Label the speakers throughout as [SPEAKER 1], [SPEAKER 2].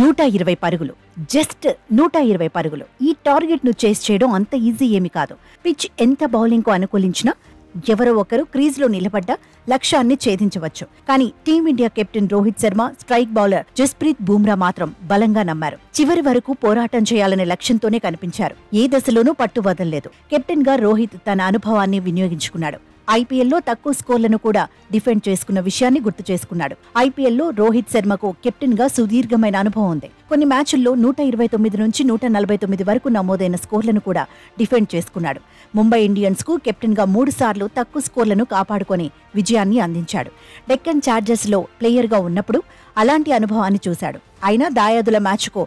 [SPEAKER 1] 120 పరుగులు. జస్ట్ 120 పరుగులు. ఈ టార్గెట్ ను చేస్ చేయడం అంత ఈజీ ఏమి కాదు. పిచ్ ఎంత బౌలింగ్ కు అనుకూలించినా ఎవరో ఒకరు క్రీజ్లో నిలబడ్డా లక్ష్యాన్ని ఛేదించవచ్చు. కానీ team India captain Rohit Sharma, strike bowler Jasprit Bumrah మాత్రం బలంగా నమ్మారు. చివరి వరకు పోరాటం చేయాలనే లక్ష్యంతోనే కనిపించారు. ఏ దశలోనూ పట్టు వదలలేదు. కెప్టెన్ గా రోహిత్ తన అనుభవాన్ని వినియోగించుకున్నాడు. ఐపీఎల్లో తక్కువ స్కోర్లను కూడా డిఫెండ్ చేసుకున్న విషయాన్ని గుర్తు చేసుకున్నాడు. ఐపీఎల్లో రోహిత్ శర్మకు కెప్టెన్ గా సుదీర్ఘమైన అనుభవం ఉంది. కొన్ని మ్యాచ్ల్లో 129 నుంచి 149 వరకు నమోదైన స్కోర్లను కూడా డిఫెండ్ చేసుకున్నాడు. ముంబై ఇండియన్స్ కు కెప్టెన్ గా 3 సార్లు తక్కువ స్కోర్లను కాపాడుకొని విజయాన్ని అందించాడు. డెక్కన్ చార్జర్స్ లో ప్లేయర్ గా ఉన్నప్పుడు అలాంటి అనుభవాన్ని చూశాడు. అయినా దాయాదుల మ్యాచ్కు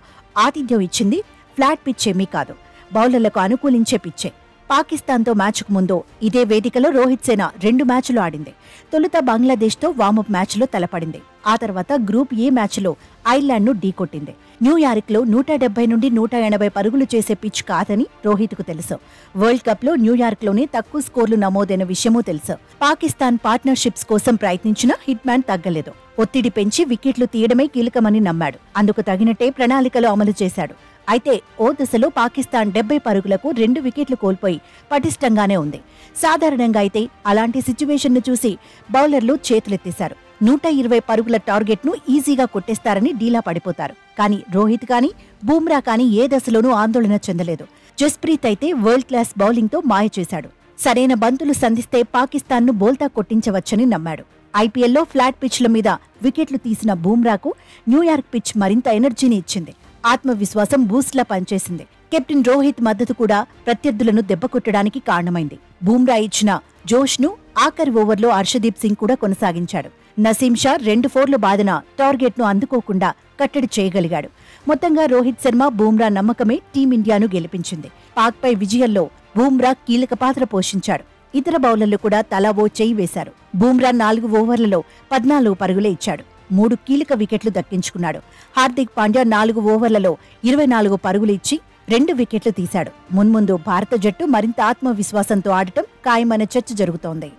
[SPEAKER 1] ఆతిథ్యం ఇచ్చింది ఫ్లాట్ పిచ్ ఏమీ కాదు, బౌలర్లకు అనుకూలించే పిచ్చే. పాకిస్తాన్తో మ్యాచ్కు ముందు ఇదే వేదికలో రోహిత్ సేన 2 మ్యాచ్లు ఆడింది. తొలుత బంగ్లాదేశ్తో వార్మప్ మ్యాచ్లో తలపడింది. ఆ తర్వాత గ్రూప్ ఏ మ్యాచ్లో ఐర్లాండ్ను ఢీకొట్టింది. న్యూయార్క్లో 170 నుండి 180 పరుగులు చేసే పిచ్ కాదని రోహిత్కు తెలుసు. వరల్డ్ కప్లో న్యూయార్క్లోనే తక్కువ స్కోర్లు నమోదైన విషయమూ తెలుసు. పాకిస్తాన్ పార్ట్నర్షిప్స్ కోసం ప్రయత్నించినా హిట్ మ్యాన్ తగ్గలేదు. ఒత్తిడి పెంచి వికెట్లు తీయడమే కీలకమని నమ్మాడు. అందుకు తగినట్టే ప్రణాళికలు అమలు చేశాడు. అయితే ఓ దశలో పాకిస్తాన్ 70 పరుగులకు 2 వికెట్లు కోల్పోయి పటిష్టంగానే ఉంది. సాధారణంగా అయితే అలాంటి సిచ్యువేషన్ను చూసి బౌలర్లు చేతులెత్తేశారు. 120 పరుగుల టార్గెట్ను ఈజీగా కొట్టేస్తారని డీలా పడిపోతారు. కానీ రోహిత్ కానీ బుమ్రా కానీ ఏ దశలోనూ ఆందోళన చెందలేదు. జస్ప్రీత్ అయితే వరల్డ్ క్లాస్ బౌలింగ్తో మాయ చేశాడు. సరైన బంతులు సంధిస్తే పాకిస్తాన్ను బోల్తా కొట్టించవచ్చని నమ్మాడు. ఐపీఎల్లో ఫ్లాట్ పిచ్ల మీద వికెట్లు తీసిన బుమ్రాకు న్యూయార్క్ పిచ్ మరింత ఎనర్జీని ఇచ్చింది. ఆత్మవిశ్వాసం బూస్ట్లా పనిచేసింది. కెప్టెన్ రోహిత్ మద్దతు కూడా ప్రత్యర్థులను దెబ్బకొట్టడానికి కారణమైంది. బుమ్రా ఇచ్చిన జోష్ను ఆఖరి ఓవర్లో హర్షదీప్ సింగ్ కూడా కొనసాగించాడు. నసీం షా 2 ఫోర్లు బాదిన టార్గెట్ను అందుకోకుండా కట్టడి చేయగలిగాడు. మొత్తంగా రోహిత్ శర్మ, బుమ్రా నమ్మకమే టీమిండియాను గెలిపించింది. పాక్పై విజయంలో బుమ్రా కీలక పాత్ర పోషించాడు. ఇతర బౌలర్లు కూడా తలా ఓ చేయి వేశారు. బుమ్రా 4 ఓవర్లలో 14 పరుగులే ఇచ్చాడు. 3 కీలక వికెట్లు దక్కించుకున్నాడు. హార్దిక్ పాండ్యా 4 ఓవర్లలో 24 పరుగులు ఇచ్చి 2 వికెట్లు తీశాడు. మున్ముందు భారత జట్టు మరింత ఆత్మవిశ్వాసంతో ఆడటం ఖాయమనే చర్చ జరుగుతోంది.